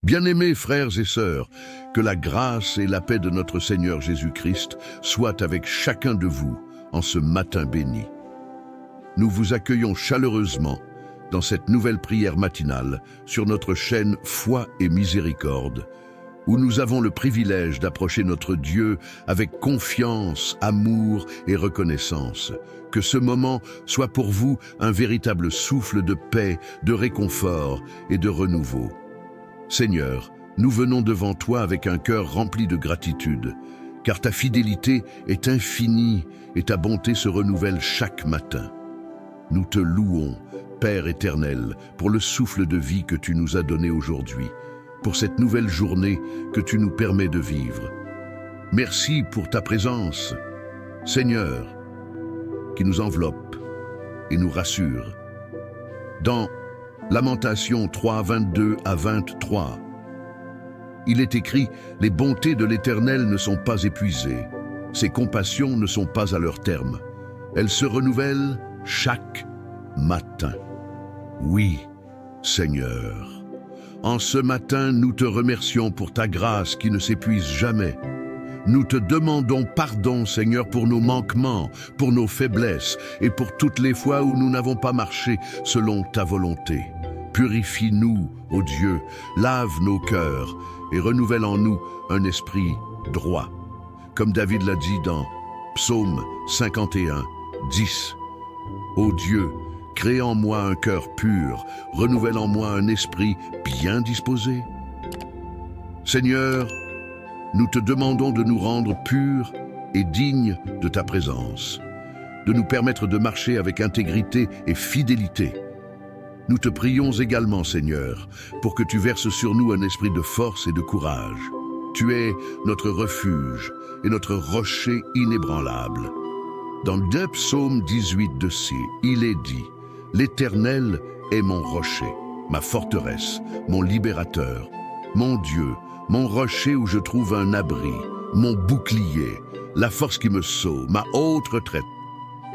Bien-aimés frères et sœurs, que la grâce et la paix de notre Seigneur Jésus-Christ soient avec chacun de vous en ce matin béni. Nous vous accueillons chaleureusement dans cette nouvelle prière matinale sur notre chaîne Foi et Miséricorde, où nous avons le privilège d'approcher notre Dieu avec confiance, amour et reconnaissance. Que ce moment soit pour vous un véritable souffle de paix, de réconfort et de renouveau. Seigneur, nous venons devant toi avec un cœur rempli de gratitude, car ta fidélité est infinie et ta bonté se renouvelle chaque matin. Nous te louons, Père éternel, pour le souffle de vie que tu nous as donné aujourd'hui, pour cette nouvelle journée que tu nous permets de vivre. Merci pour ta présence, Seigneur, qui nous enveloppe et nous rassure. Dans Lamentations 3, 22 à 23, il est écrit « Les bontés de l'Éternel ne sont pas épuisées, ses compassions ne sont pas à leur terme. Elles se renouvellent chaque matin. » Oui, Seigneur. En ce matin, nous te remercions pour ta grâce qui ne s'épuise jamais. Nous te demandons pardon, Seigneur, pour nos manquements, pour nos faiblesses et pour toutes les fois où nous n'avons pas marché selon ta volonté. Purifie-nous, ô Dieu, lave nos cœurs et renouvelle en nous un esprit droit. Comme David l'a dit dans Psaume 51, 10. Ô Dieu, crée en moi un cœur pur, renouvelle en moi un esprit bien disposé. Seigneur, nous te demandons de nous rendre purs et dignes de ta présence, de nous permettre de marcher avec intégrité et fidélité. Nous te prions également, Seigneur, pour que tu verses sur nous un esprit de force et de courage. Tu es notre refuge et notre rocher inébranlable. Dans le psaume 18 de C, il est dit « L'Éternel est mon rocher, ma forteresse, mon libérateur, mon Dieu, mon rocher où je trouve un abri, mon bouclier, la force qui me sauve, ma haute retraite. »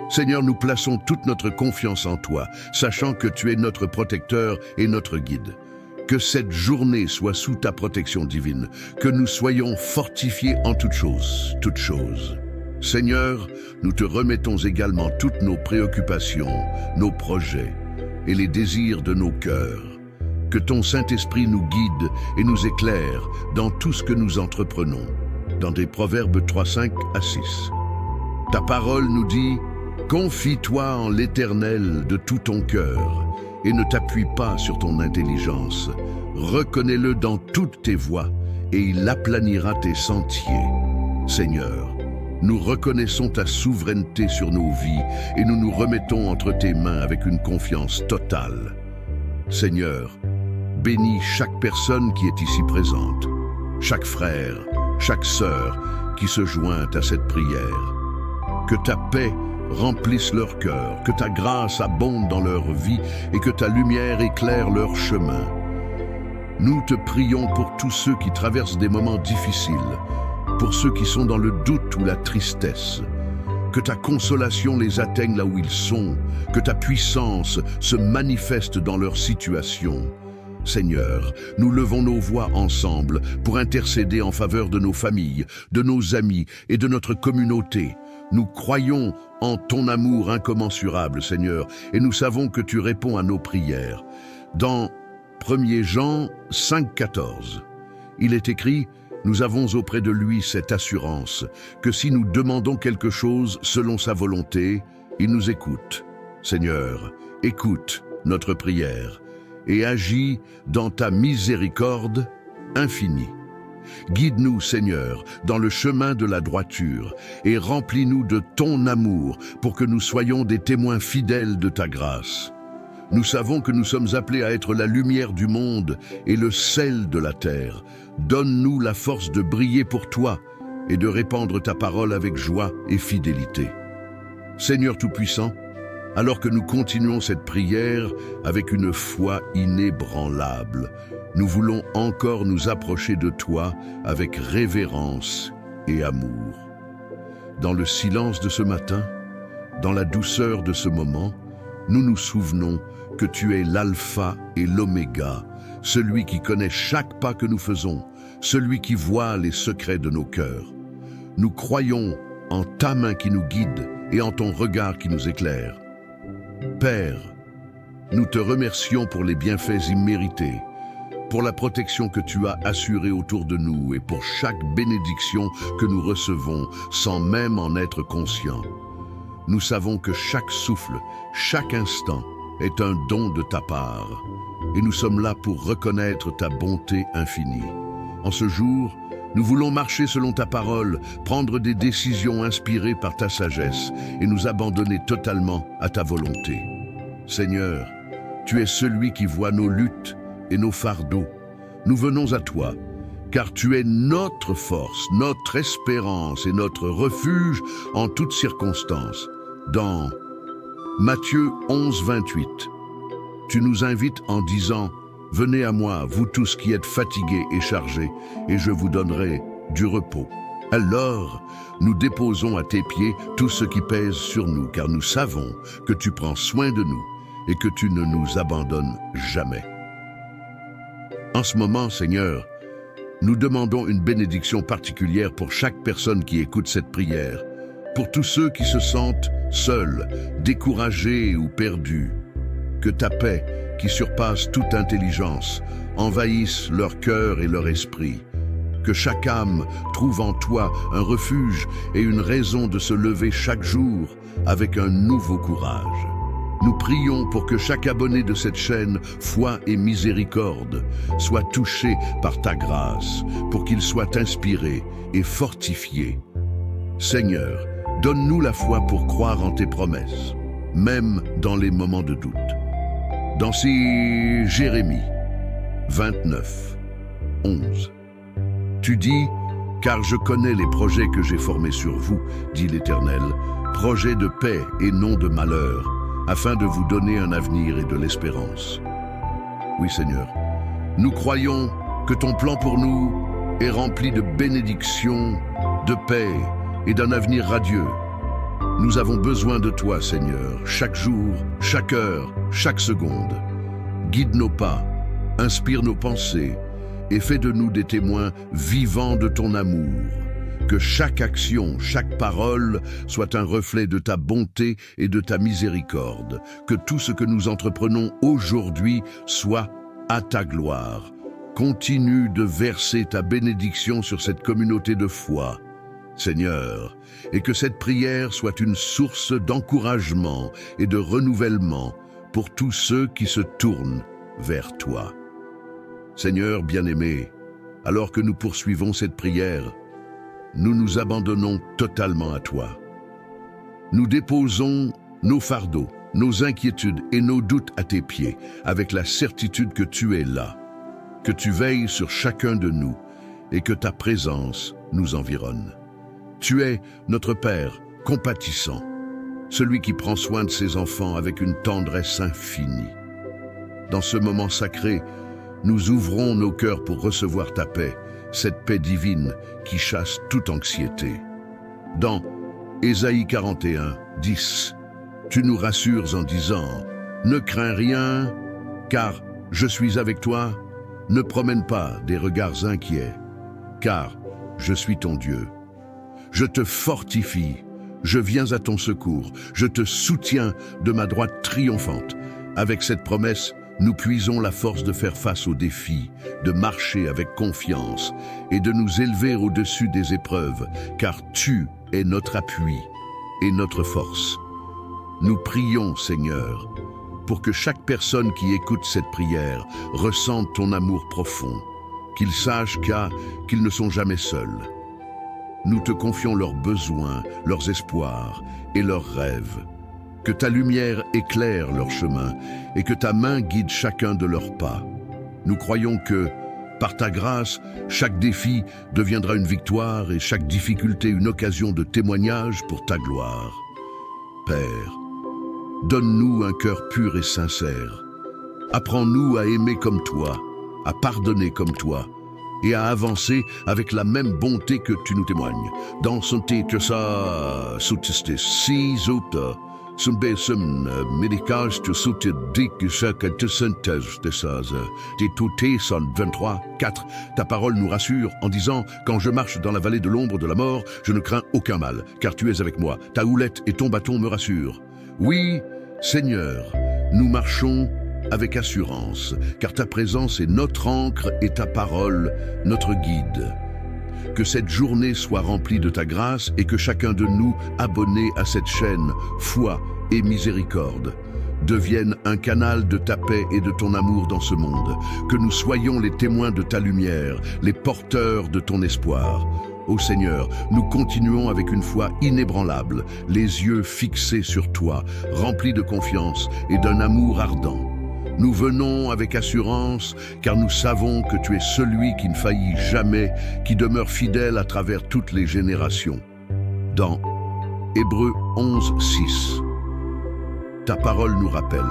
Seigneur, nous plaçons toute notre confiance en toi, sachant que tu es notre protecteur et notre guide. Que cette journée soit sous ta protection divine, que nous soyons fortifiés en toutes choses, toutes choses. Seigneur, nous te remettons également toutes nos préoccupations, nos projets et les désirs de nos cœurs. Que ton Saint-Esprit nous guide et nous éclaire dans tout ce que nous entreprenons. Dans des Proverbes 3, 5 à 6. Ta parole nous dit « Confie-toi en l'Éternel de tout ton cœur et ne t'appuie pas sur ton intelligence. Reconnais-le dans toutes tes voies et il aplanira tes sentiers. » Seigneur, nous reconnaissons ta souveraineté sur nos vies et nous nous remettons entre tes mains avec une confiance totale. Seigneur, bénis chaque personne qui est ici présente, chaque frère, chaque sœur qui se joint à cette prière. Que ta paix remplisse leur cœur, que ta grâce abonde dans leur vie et que ta lumière éclaire leur chemin. Nous te prions pour tous ceux qui traversent des moments difficiles, pour ceux qui sont dans le doute ou la tristesse. Que ta consolation les atteigne là où ils sont, que ta puissance se manifeste dans leur situation. Seigneur, nous levons nos voix ensemble pour intercéder en faveur de nos familles, de nos amis et de notre communauté. Nous croyons en ton amour incommensurable, Seigneur, et nous savons que tu réponds à nos prières. Dans 1 Jean 5, 14, il est écrit « Nous avons auprès de lui cette assurance que si nous demandons quelque chose selon sa volonté, il nous écoute. Seigneur, écoute notre prière et agis dans ta miséricorde infinie. Guide-nous, Seigneur, dans le chemin de la droiture et remplis-nous de ton amour pour que nous soyons des témoins fidèles de ta grâce. Nous savons que nous sommes appelés à être la lumière du monde et le sel de la terre. Donne-nous la force de briller pour toi et de répandre ta parole avec joie et fidélité. Seigneur Tout-Puissant, alors que nous continuons cette prière avec une foi inébranlable, nous voulons encore nous approcher de toi avec révérence et amour. Dans le silence de ce matin, dans la douceur de ce moment, nous nous souvenons que tu es l'alpha et l'oméga, celui qui connaît chaque pas que nous faisons, celui qui voit les secrets de nos cœurs. Nous croyons en ta main qui nous guide et en ton regard qui nous éclaire. Père, nous te remercions pour les bienfaits immérités, pour la protection que tu as assurée autour de nous et pour chaque bénédiction que nous recevons sans même en être conscients. Nous savons que chaque souffle, chaque instant est un don de ta part et nous sommes là pour reconnaître ta bonté infinie. En ce jour, nous voulons marcher selon ta parole, prendre des décisions inspirées par ta sagesse et nous abandonner totalement à ta volonté. Seigneur, tu es celui qui voit nos luttes et nos fardeaux. Nous venons à toi, car tu es notre force, notre espérance et notre refuge en toutes circonstances. Dans Matthieu 11, 28, tu nous invites en disant « Venez à moi, vous tous qui êtes fatigués et chargés, et je vous donnerai du repos. » Alors, nous déposons à tes pieds tout ce qui pèse sur nous, car nous savons que tu prends soin de nous et que tu ne nous abandonnes jamais. En ce moment, Seigneur, nous demandons une bénédiction particulière pour chaque personne qui écoute cette prière, pour tous ceux qui se sentent seuls, découragés ou perdus. Que ta paix, qui surpasse toute intelligence, envahisse leur cœur et leur esprit. Que chaque âme trouve en toi un refuge et une raison de se lever chaque jour avec un nouveau courage. Nous prions pour que chaque abonné de cette chaîne, Foi et Miséricorde, soit touché par ta grâce, pour qu'il soit inspiré et fortifié. Seigneur, donne-nous la foi pour croire en tes promesses, même dans les moments de doute. Dans ces Jérémie 29, 11, tu dis « Car je connais les projets que j'ai formés sur vous, dit l'Éternel, projets de paix et non de malheur, afin de vous donner un avenir et de l'espérance. » Oui, Seigneur, nous croyons que ton plan pour nous est rempli de bénédictions, de paix et d'un avenir radieux. Nous avons besoin de toi, Seigneur, chaque jour, chaque heure, chaque seconde. Guide nos pas, inspire nos pensées et fais de nous des témoins vivants de ton amour. Que chaque action, chaque parole soit un reflet de ta bonté et de ta miséricorde. Que tout ce que nous entreprenons aujourd'hui soit à ta gloire. Continue de verser ta bénédiction sur cette communauté de foi, Seigneur, et que cette prière soit une source d'encouragement et de renouvellement pour tous ceux qui se tournent vers toi. Seigneur bien-aimé, alors que nous poursuivons cette prière, nous nous abandonnons totalement à toi. Nous déposons nos fardeaux, nos inquiétudes et nos doutes à tes pieds, avec la certitude que tu es là, que tu veilles sur chacun de nous et que ta présence nous environne. Tu es notre Père compatissant, celui qui prend soin de ses enfants avec une tendresse infinie. Dans ce moment sacré, nous ouvrons nos cœurs pour recevoir ta paix, cette paix divine qui chasse toute anxiété. Dans Ésaïe 41, 10, tu nous rassures en disant « Ne crains rien, car je suis avec toi. Ne promène pas des regards inquiets, car je suis ton Dieu. Je te fortifie, je viens à ton secours, je te soutiens de ma droite triomphante. » Avec cette promesse, nous puisons la force de faire face aux défis, de marcher avec confiance et de nous élever au-dessus des épreuves, car tu es notre appui et notre force. Nous prions, Seigneur, pour que chaque personne qui écoute cette prière ressente ton amour profond, qu'ils sachent qu'ils ne sont jamais seuls. Nous te confions leurs besoins, leurs espoirs et leurs rêves. Que ta lumière éclaire leur chemin et que ta main guide chacun de leurs pas. Nous croyons que, par ta grâce, chaque défi deviendra une victoire et chaque difficulté une occasion de témoignage pour ta gloire. Père, donne-nous un cœur pur et sincère. Apprends-nous à aimer comme toi, à pardonner comme toi et à avancer avec la même bonté que tu nous témoignes. Dans son titre, ça, Sum médical te soutient que chaque synthèse de choses. T 123, 4. Ta parole nous rassure en disant: quand je marche dans la vallée de l'ombre de la mort, je ne crains aucun mal, car tu es avec moi. Ta houlette et ton bâton me rassurent. Oui, Seigneur, nous marchons avec assurance, car ta présence est notre ancre et ta parole notre guide. Que cette journée soit remplie de ta grâce et que chacun de nous, abonné à cette chaîne, foi et miséricorde, devienne un canal de ta paix et de ton amour dans ce monde. Que nous soyons les témoins de ta lumière, les porteurs de ton espoir. Ô Seigneur, nous continuons avec une foi inébranlable, les yeux fixés sur toi, remplis de confiance et d'un amour ardent. Nous venons avec assurance, car nous savons que tu es celui qui ne faillit jamais, qui demeure fidèle à travers toutes les générations. Dans Hébreux 11, 6, ta parole nous rappelle: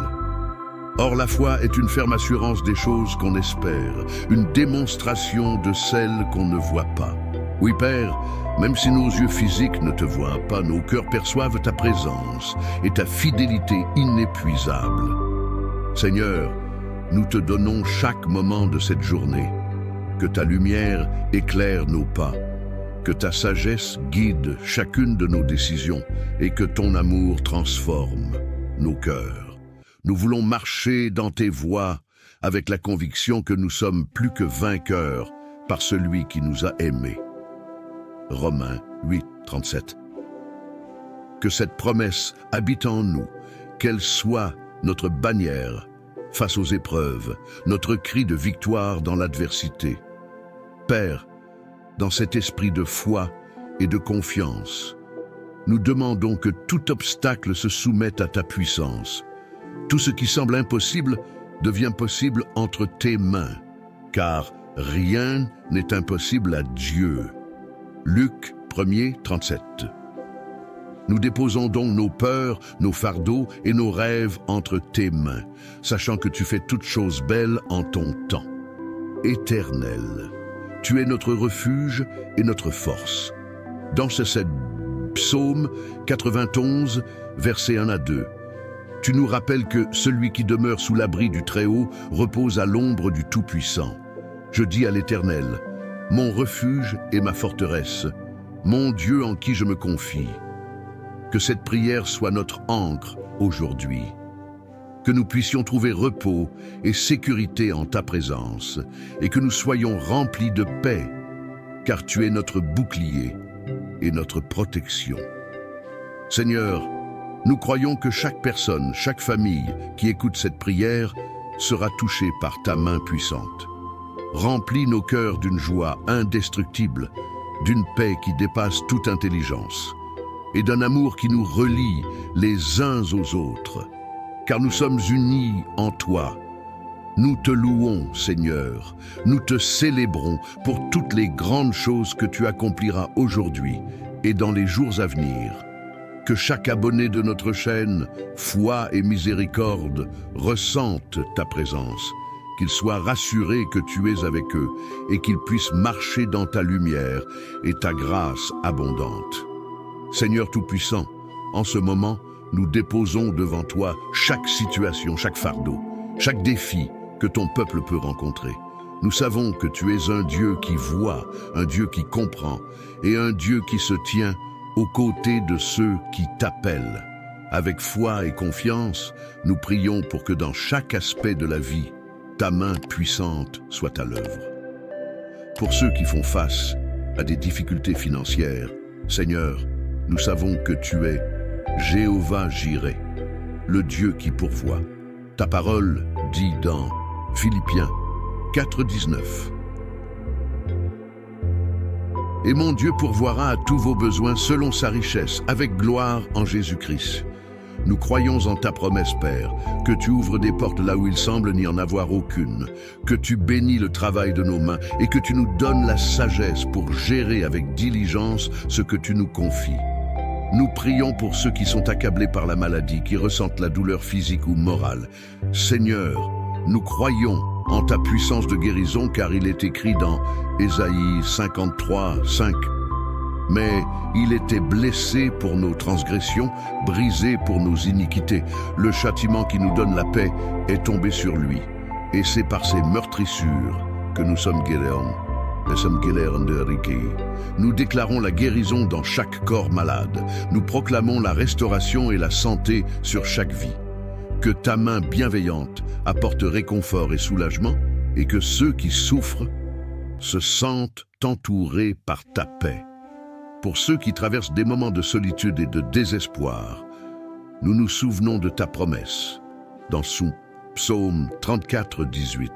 or la foi est une ferme assurance des choses qu'on espère, une démonstration de celles qu'on ne voit pas. Oui, Père, même si nos yeux physiques ne te voient pas, nos cœurs perçoivent ta présence et ta fidélité inépuisable. Seigneur, nous te donnons chaque moment de cette journée. Que ta lumière éclaire nos pas, que ta sagesse guide chacune de nos décisions et que ton amour transforme nos cœurs. Nous voulons marcher dans tes voies avec la conviction que nous sommes plus que vainqueurs par celui qui nous a aimés. Romains 8, 37. Que cette promesse habite en nous, qu'elle soit notre bannière face aux épreuves, notre cri de victoire dans l'adversité. Père, dans cet esprit de foi et de confiance, nous demandons que tout obstacle se soumette à ta puissance. Tout ce qui semble impossible devient possible entre tes mains, car rien n'est impossible à Dieu. Luc 1er, 37. Nous déposons donc nos peurs, nos fardeaux et nos rêves entre tes mains, sachant que tu fais toutes choses belles en ton temps. Éternel, tu es notre refuge et notre force. Dans ce psaume 91, versets 1 à 2, tu nous rappelles que celui qui demeure sous l'abri du Très-Haut repose à l'ombre du Tout-Puissant. Je dis à l'Éternel: mon refuge et ma forteresse, mon Dieu en qui je me confie. Que cette prière soit notre ancre aujourd'hui. Que nous puissions trouver repos et sécurité en ta présence, et que nous soyons remplis de paix, car tu es notre bouclier et notre protection. Seigneur, nous croyons que chaque personne, chaque famille qui écoute cette prière sera touchée par ta main puissante. Remplis nos cœurs d'une joie indestructible, d'une paix qui dépasse toute intelligence, et d'un amour qui nous relie les uns aux autres, car nous sommes unis en toi. Nous te louons, Seigneur, nous te célébrons pour toutes les grandes choses que tu accompliras aujourd'hui et dans les jours à venir. Que chaque abonné de notre chaîne, Foi et Miséricorde, ressente ta présence, qu'ils soient rassurés que tu es avec eux et qu'ils puissent marcher dans ta lumière et ta grâce abondante. Seigneur Tout-Puissant, en ce moment, nous déposons devant toi chaque situation, chaque fardeau, chaque défi que ton peuple peut rencontrer. Nous savons que tu es un Dieu qui voit, un Dieu qui comprend et un Dieu qui se tient aux côtés de ceux qui t'appellent. Avec foi et confiance, nous prions pour que dans chaque aspect de la vie, ta main puissante soit à l'œuvre. Pour ceux qui font face à des difficultés financières, Seigneur, nous savons que tu es Jéhovah Jireh, le Dieu qui pourvoit. Ta parole dit dans Philippiens 4,19. Et mon Dieu pourvoira à tous vos besoins selon sa richesse, avec gloire en Jésus-Christ. Nous croyons en ta promesse, Père, que tu ouvres des portes là où il semble n'y en avoir aucune, que tu bénis le travail de nos mains et que tu nous donnes la sagesse pour gérer avec diligence ce que tu nous confies. Nous prions pour ceux qui sont accablés par la maladie, qui ressentent la douleur physique ou morale. Seigneur, nous croyons en ta puissance de guérison, car il est écrit dans Ésaïe 53, 5. Mais il était blessé pour nos transgressions, brisé pour nos iniquités. Le châtiment qui nous donne la paix est tombé sur lui. Et c'est par ses meurtrissures que nous sommes guéris. Nous déclarons la guérison dans chaque corps malade. Nous proclamons la restauration et la santé sur chaque vie. Que ta main bienveillante apporte réconfort et soulagement, et que ceux qui souffrent se sentent entourés par ta paix. Pour ceux qui traversent des moments de solitude et de désespoir, nous nous souvenons de ta promesse dans Psaume 34, 18.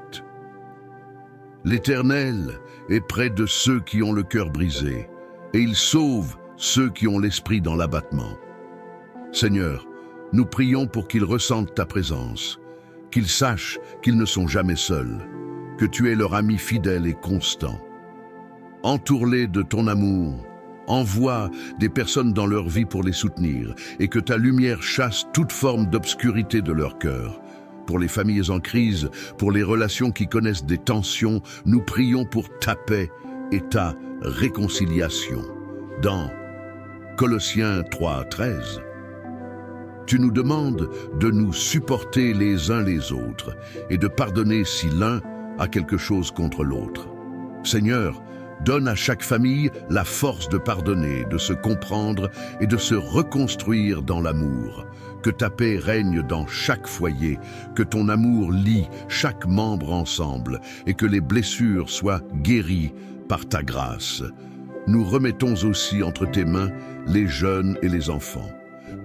L'Éternel est près de ceux qui ont le cœur brisé, et il sauve ceux qui ont l'esprit dans l'abattement. Seigneur, nous prions pour qu'ils ressentent ta présence, qu'ils sachent qu'ils ne sont jamais seuls, que tu es leur ami fidèle et constant. Entoure-les de ton amour, envoie des personnes dans leur vie pour les soutenir, et que ta lumière chasse toute forme d'obscurité de leur cœur. Pour les familles en crise, pour les relations qui connaissent des tensions, nous prions pour ta paix et ta réconciliation. Dans Colossiens 3, 13, tu nous demandes de nous supporter les uns les autres et de pardonner si l'un a quelque chose contre l'autre. Seigneur, donne à chaque famille la force de pardonner, de se comprendre et de se reconstruire dans l'amour. Que ta paix règne dans chaque foyer, que ton amour lie chaque membre ensemble et que les blessures soient guéries par ta grâce. Nous remettons aussi entre tes mains les jeunes et les enfants.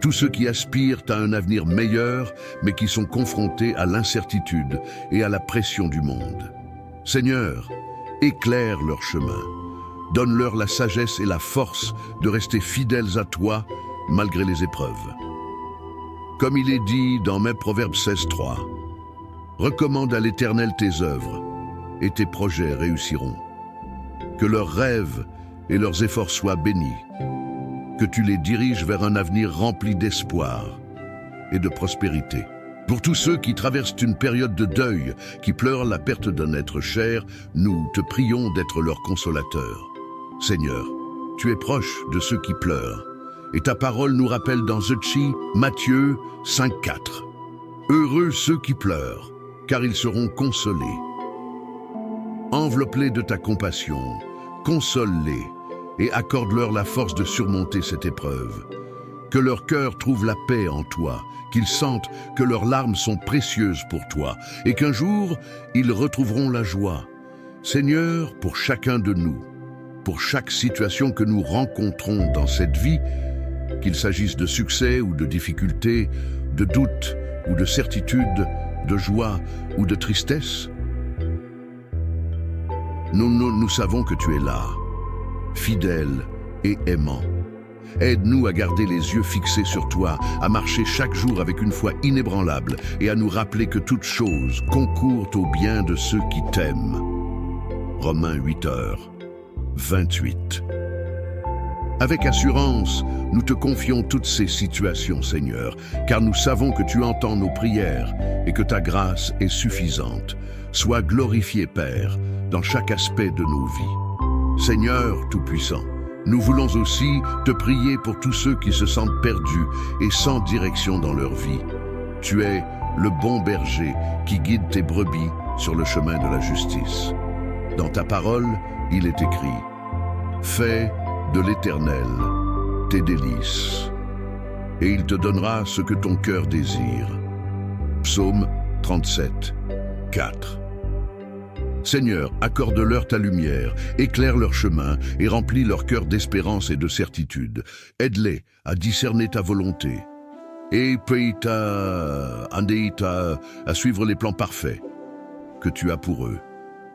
Tous ceux qui aspirent à un avenir meilleur, mais qui sont confrontés à l'incertitude et à la pression du monde. Seigneur, éclaire leur chemin. Donne-leur la sagesse et la force de rester fidèles à toi malgré les épreuves. Comme il est dit dans Proverbes 16.3, recommande à l'Éternel tes œuvres et tes projets réussiront. Que leurs rêves et leurs efforts soient bénis. Que tu les diriges vers un avenir rempli d'espoir et de prospérité. Pour tous ceux qui traversent une période de deuil, qui pleurent la perte d'un être cher, nous te prions d'être leur consolateur. Seigneur, tu es proche de ceux qui pleurent, et ta parole nous rappelle dans Matthieu 5.4. Heureux ceux qui pleurent, car ils seront consolés. Enveloppe-les de ta compassion, console-les, et accorde-leur la force de surmonter cette épreuve. Que leur cœur trouve la paix en toi, qu'ils sentent que leurs larmes sont précieuses pour toi, et qu'un jour, ils retrouveront la joie. Seigneur, pour chacun de nous, pour chaque situation que nous rencontrons dans cette vie, qu'il s'agisse de succès ou de difficultés, de doute ou de certitude, de joie ou de tristesse, nous savons que tu es là, fidèle et aimant. Aide-nous à garder les yeux fixés sur toi, à marcher chaque jour avec une foi inébranlable et à nous rappeler que toutes choses concourent au bien de ceux qui t'aiment. Romains 8h28. Avec assurance, nous te confions toutes ces situations, Seigneur, car nous savons que tu entends nos prières et que ta grâce est suffisante. Sois glorifié, Père, dans chaque aspect de nos vies. Seigneur Tout-Puissant, nous voulons aussi te prier pour tous ceux qui se sentent perdus et sans direction dans leur vie. Tu es le bon berger qui guide tes brebis sur le chemin de la justice. Dans ta parole, il est écrit « Fais de l'Éternel tes délices, et il te donnera ce que ton cœur désire. » Psaume 37, 4. Seigneur, accorde-leur ta lumière, éclaire leur chemin et remplis leur cœur d'espérance et de certitude. Aide-les à discerner ta volonté et à suivre les plans parfaits que tu as pour eux.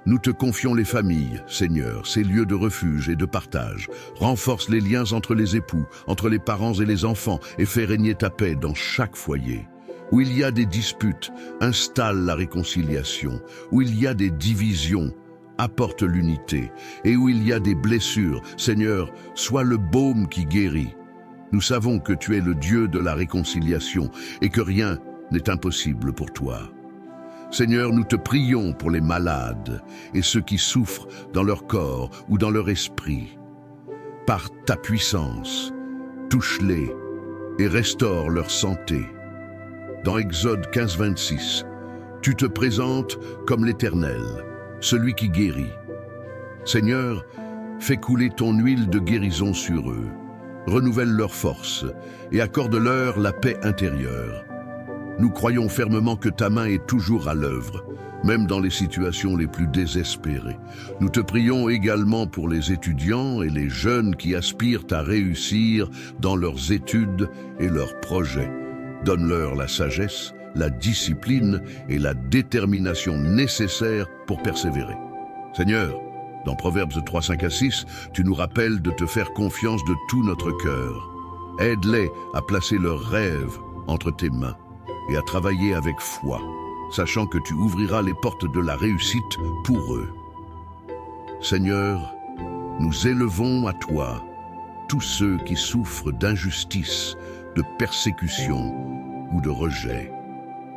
Nous te confions les familles, Seigneur, ces lieux de refuge et de partage. Renforce les liens entre les époux, entre les parents et les enfants et fais régner ta paix dans chaque foyer. Où il y a des disputes, installe la réconciliation. Où il y a des divisions, apporte l'unité. Et où il y a des blessures, Seigneur, sois le baume qui guérit. Nous savons que tu es le Dieu de la réconciliation et que rien n'est impossible pour toi. Seigneur, nous te prions pour les malades et ceux qui souffrent dans leur corps ou dans leur esprit. Par ta puissance, touche-les et restaure leur santé. Dans Exode 15, 26, tu te présentes comme l'Éternel, celui qui guérit. Seigneur, fais couler ton huile de guérison sur eux, renouvelle leur force et accorde-leur la paix intérieure. Nous croyons fermement que ta main est toujours à l'œuvre, même dans les situations les plus désespérées. Nous te prions également pour les étudiants et les jeunes qui aspirent à réussir dans leurs études et leurs projets. Donne-leur la sagesse, la discipline et la détermination nécessaires pour persévérer. Seigneur, dans Proverbes 3, 5 à 6, tu nous rappelles de te faire confiance de tout notre cœur. Aide-les à placer leurs rêves entre tes mains et à travailler avec foi, sachant que tu ouvriras les portes de la réussite pour eux. Seigneur, nous élevons à toi tous ceux qui souffrent d'injustice, de persécution ou de rejet.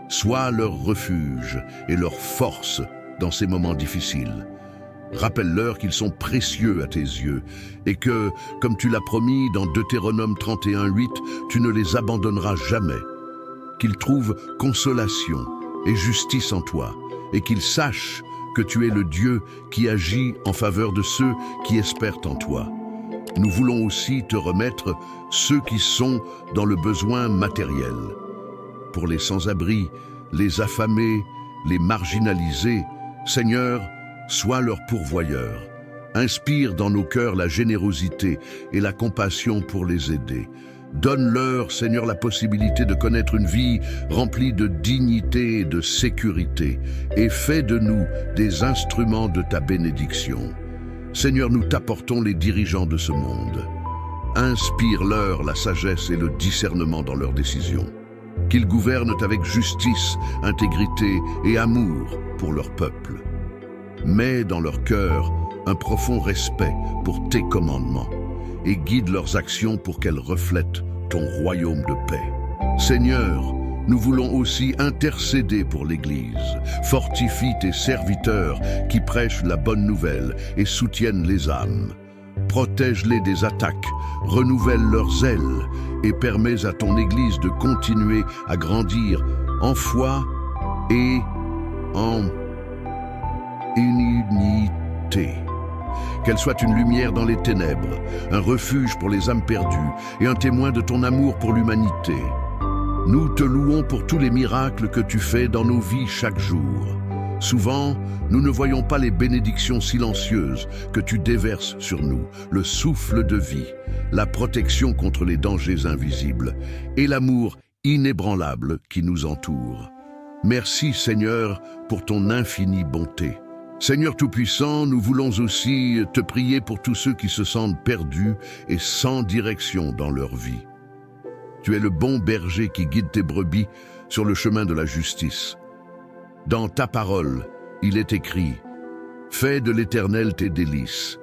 Sois leur refuge et leur force dans ces moments difficiles. Rappelle-leur qu'ils sont précieux à tes yeux et que, comme tu l'as promis dans Deutéronome 31, 8, tu ne les abandonneras jamais. Qu'ils trouvent consolation et justice en toi et qu'ils sachent que tu es le Dieu qui agit en faveur de ceux qui espèrent en toi. Nous voulons aussi te remettre ceux qui sont dans le besoin matériel. Pour les sans-abri, les affamés, les marginalisés, Seigneur, sois leur pourvoyeur. Inspire dans nos cœurs la générosité et la compassion pour les aider. Donne-leur, Seigneur, la possibilité de connaître une vie remplie de dignité et de sécurité, et fais de nous des instruments de ta bénédiction. Seigneur, nous t'apportons les dirigeants de ce monde. Inspire-leur la sagesse et le discernement dans leurs décisions. Qu'ils gouvernent avec justice, intégrité et amour pour leur peuple. Mets dans leur cœur un profond respect pour tes commandements et guide leurs actions pour qu'elles reflètent ton royaume de paix. Seigneur, nous voulons aussi intercéder pour l'Église. Fortifie tes serviteurs qui prêchent la bonne nouvelle et soutiennent les âmes. Protège-les des attaques, renouvelle leurs ailes et permets à ton Église de continuer à grandir en foi et en unité. Qu'elle soit une lumière dans les ténèbres, un refuge pour les âmes perdues et un témoin de ton amour pour l'humanité. Nous te louons pour tous les miracles que tu fais dans nos vies chaque jour. Souvent, nous ne voyons pas les bénédictions silencieuses que tu déverses sur nous, le souffle de vie, la protection contre les dangers invisibles et l'amour inébranlable qui nous entoure. Merci Seigneur pour ton infinie bonté. Seigneur Tout-Puissant, nous voulons aussi te prier pour tous ceux qui se sentent perdus et sans direction dans leur vie. Tu es le bon berger qui guide tes brebis sur le chemin de la justice. Dans ta parole, il est écrit « Fais de l'Éternel tes délices,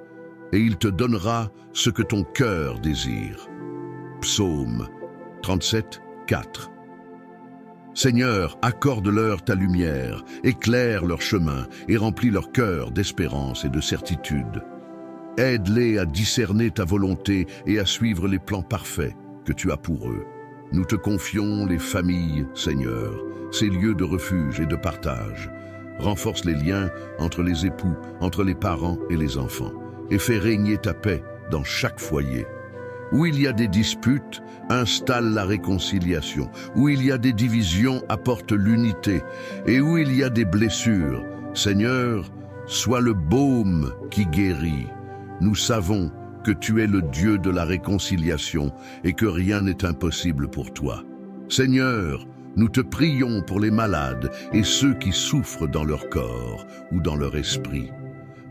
et il te donnera ce que ton cœur désire. » Psaume 37, 4. Seigneur, accorde-leur ta lumière, éclaire leur chemin et remplis leur cœur d'espérance et de certitude. Aide-les à discerner ta volonté et à suivre les plans parfaits que tu as pour eux. Nous te confions les familles, Seigneur, ces lieux de refuge et de partage. Renforce les liens entre les époux, entre les parents et les enfants, et fais régner ta paix dans chaque foyer. Où il y a des disputes, installe la réconciliation. Où il y a des divisions, apporte l'unité. Et où il y a des blessures, Seigneur, sois le baume qui guérit. Nous savons que tu es le Dieu de la réconciliation et que rien n'est impossible pour toi. Seigneur, nous te prions pour les malades et ceux qui souffrent dans leur corps ou dans leur esprit.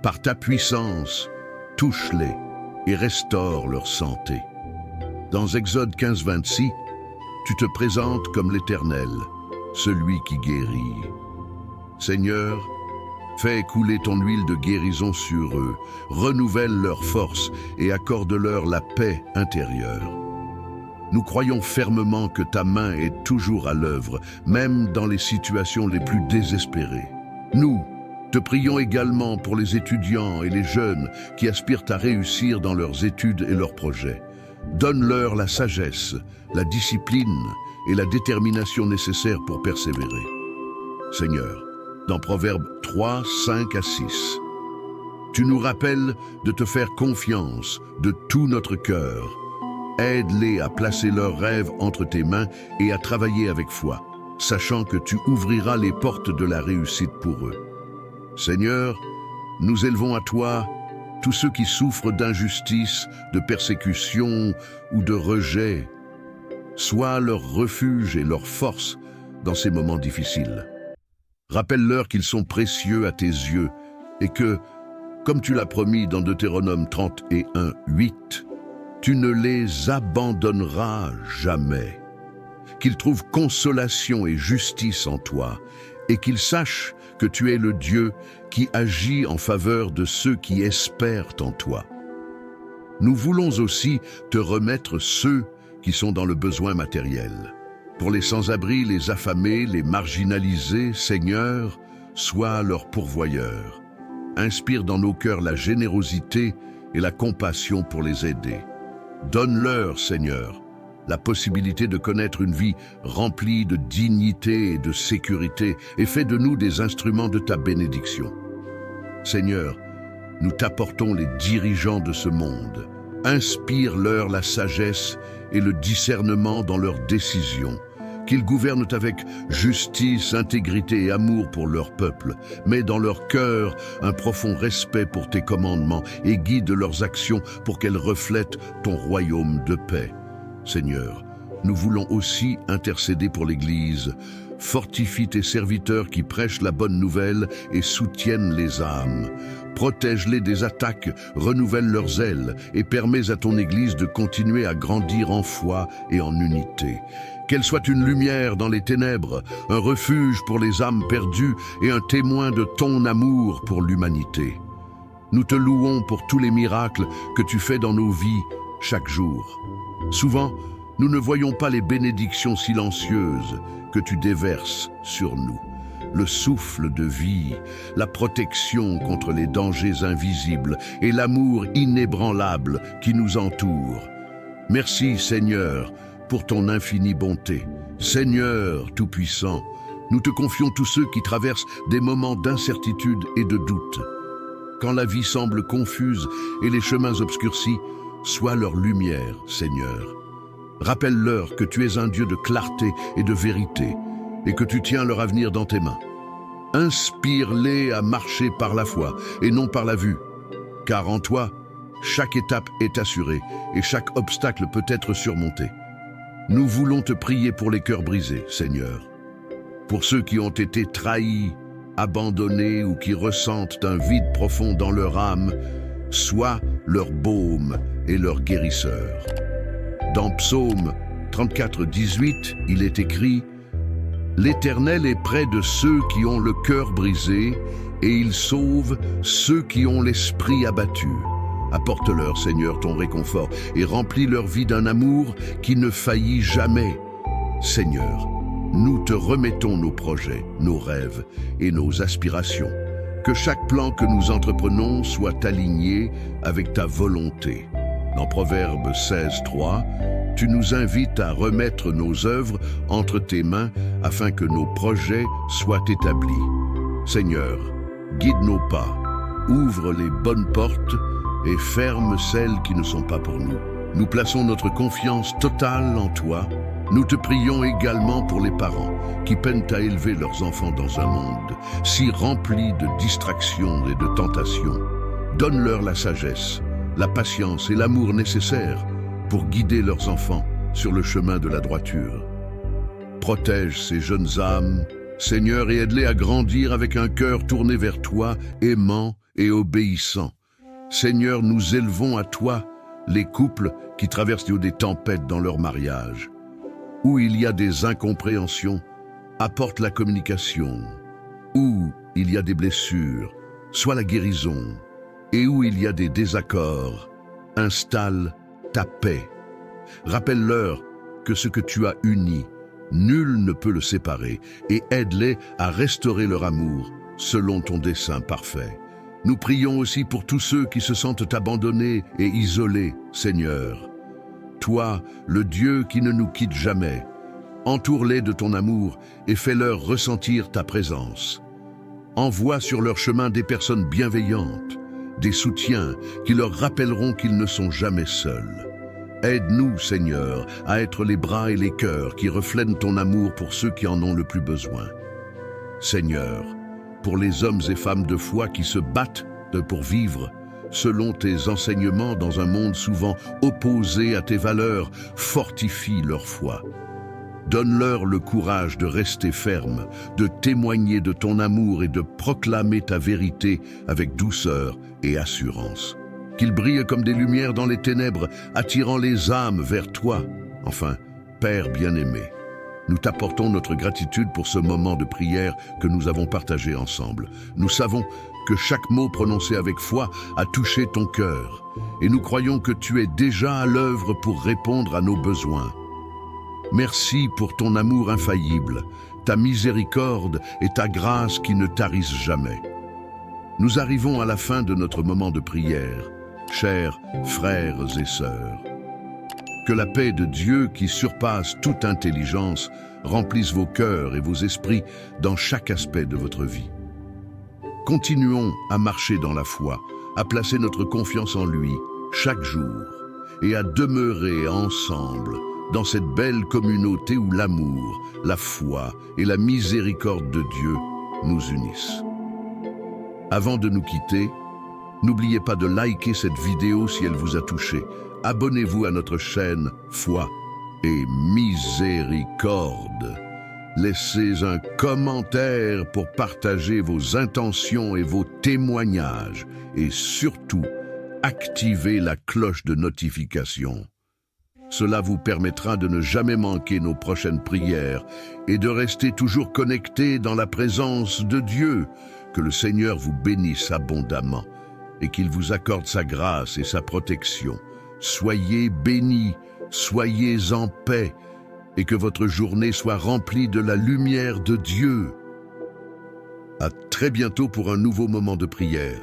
Par ta puissance, touche-les et restaure leur santé. Dans Exode 15, 26, tu te présentes comme l'Éternel, celui qui guérit. Seigneur, fais couler ton huile de guérison sur eux, renouvelle leur force et accorde-leur la paix intérieure. Nous croyons fermement que ta main est toujours à l'œuvre, même dans les situations les plus désespérées. Nous te te prions également pour les étudiants et les jeunes qui aspirent à réussir dans leurs études et leurs projets. Donne-leur la sagesse, la discipline et la détermination nécessaires pour persévérer. Seigneur, dans Proverbes 3, 5 à 6, tu nous rappelles de te faire confiance de tout notre cœur. Aide-les à placer leurs rêves entre tes mains et à travailler avec foi, sachant que tu ouvriras les portes de la réussite pour eux. Seigneur, nous élevons à toi tous ceux qui souffrent d'injustice, de persécution ou de rejet. Sois leur refuge et leur force dans ces moments difficiles. Rappelle-leur qu'ils sont précieux à tes yeux et que, comme tu l'as promis dans Deutéronome 31, 8, tu ne les abandonneras jamais. Qu'ils trouvent consolation et justice en toi et qu'ils sachent que tu es le Dieu qui agit en faveur de ceux qui espèrent en toi. Nous voulons aussi te remettre ceux qui sont dans le besoin matériel. Pour les sans-abri, les affamés, les marginalisés, Seigneur, sois leur pourvoyeur. Inspire dans nos cœurs la générosité et la compassion pour les aider. Donne-leur, Seigneur, la possibilité de connaître une vie remplie de dignité et de sécurité et fais de nous des instruments de ta bénédiction. Seigneur, nous t'apportons les dirigeants de ce monde. Inspire-leur la sagesse et le discernement dans leurs décisions, qu'ils gouvernent avec justice, intégrité et amour pour leur peuple, mais dans leur cœur un profond respect pour tes commandements et guide leurs actions pour qu'elles reflètent ton royaume de paix. Seigneur, nous voulons aussi intercéder pour l'Église. Fortifie tes serviteurs qui prêchent la bonne nouvelle et soutiennent les âmes. Protège-les des attaques, renouvelle leurs ailes et permets à ton Église de continuer à grandir en foi et en unité. Qu'elle soit une lumière dans les ténèbres, un refuge pour les âmes perdues et un témoin de ton amour pour l'humanité. Nous te louons pour tous les miracles que tu fais dans nos vies chaque jour. Souvent, nous ne voyons pas les bénédictions silencieuses que tu déverses sur nous. Le souffle de vie, la protection contre les dangers invisibles et l'amour inébranlable qui nous entoure. Merci Seigneur pour ton infinie bonté. Seigneur Tout-Puissant, nous te confions tous ceux qui traversent des moments d'incertitude et de doute. Quand la vie semble confuse et les chemins obscurcis, sois leur lumière, Seigneur. Rappelle-leur que tu es un Dieu de clarté et de vérité et que tu tiens leur avenir dans tes mains. Inspire-les à marcher par la foi et non par la vue, car en toi, chaque étape est assurée et chaque obstacle peut être surmonté. Nous voulons te prier pour les cœurs brisés, Seigneur, pour ceux qui ont été trahis, abandonnés ou qui ressentent un vide profond dans leur âme. Sois leur baume et leur guérisseur. Dans Psaume 34, 18, il est écrit « L'Éternel est près de ceux qui ont le cœur brisé, et il sauve ceux qui ont l'esprit abattu. Apporte-leur, Seigneur, ton réconfort, et remplis leur vie d'un amour qui ne faillit jamais. Seigneur, nous te remettons nos projets, nos rêves et nos aspirations. Que chaque plan que nous entreprenons soit aligné avec ta volonté. Dans Proverbes 16, 3, tu nous invites à remettre nos œuvres entre tes mains afin que nos projets soient établis. Seigneur, guide nos pas, ouvre les bonnes portes et ferme celles qui ne sont pas pour nous. Nous plaçons notre confiance totale en toi. Nous te prions également pour les parents qui peinent à élever leurs enfants dans un monde si rempli de distractions et de tentations. Donne-leur la sagesse, la patience et l'amour nécessaires pour guider leurs enfants sur le chemin de la droiture. Protège ces jeunes âmes, Seigneur, et aide-les à grandir avec un cœur tourné vers toi, aimant et obéissant. Seigneur, nous élevons à toi les couples qui traversent des tempêtes dans leur mariage. Où il y a des incompréhensions, apporte la communication. Où il y a des blessures, sois la guérison. Et où il y a des désaccords, installe ta paix. Rappelle-leur que ce que tu as uni, nul ne peut le séparer, et aide-les à restaurer leur amour selon ton dessein parfait. Nous prions aussi pour tous ceux qui se sentent abandonnés et isolés, Seigneur. Toi, le Dieu qui ne nous quitte jamais, entoure-les de ton amour et fais-leur ressentir ta présence. Envoie sur leur chemin des personnes bienveillantes, des soutiens qui leur rappelleront qu'ils ne sont jamais seuls. Aide-nous, Seigneur, à être les bras et les cœurs qui reflètent ton amour pour ceux qui en ont le plus besoin. Seigneur, pour les hommes et femmes de foi qui se battent pour vivre, selon tes enseignements dans un monde souvent opposé à tes valeurs, fortifie leur foi. Donne-leur le courage de rester ferme, de témoigner de ton amour et de proclamer ta vérité avec douceur et assurance. Qu'ils brillent comme des lumières dans les ténèbres, attirant les âmes vers toi. Enfin, Père bien-aimé, nous t'apportons notre gratitude pour ce moment de prière que nous avons partagé ensemble. Nous savons que chaque mot prononcé avec foi a touché ton cœur, et nous croyons que tu es déjà à l'œuvre pour répondre à nos besoins. Merci pour ton amour infaillible, ta miséricorde et ta grâce qui ne tarissent jamais. Nous arrivons à la fin de notre moment de prière, chers frères et sœurs. Que la paix de Dieu qui surpasse toute intelligence remplisse vos cœurs et vos esprits dans chaque aspect de votre vie. Continuons à marcher dans la foi, à placer notre confiance en lui chaque jour et à demeurer ensemble dans cette belle communauté où l'amour, la foi et la miséricorde de Dieu nous unissent. Avant de nous quitter, n'oubliez pas de liker cette vidéo si elle vous a touché. Abonnez-vous à notre chaîne Foi et Miséricorde. Laissez un commentaire pour partager vos intentions et vos témoignages. Et surtout, activez la cloche de notification. Cela vous permettra de ne jamais manquer nos prochaines prières et de rester toujours connecté dans la présence de Dieu. Que le Seigneur vous bénisse abondamment et qu'il vous accorde sa grâce et sa protection. Soyez bénis, soyez en paix et que votre journée soit remplie de la lumière de Dieu. À très bientôt pour un nouveau moment de prière.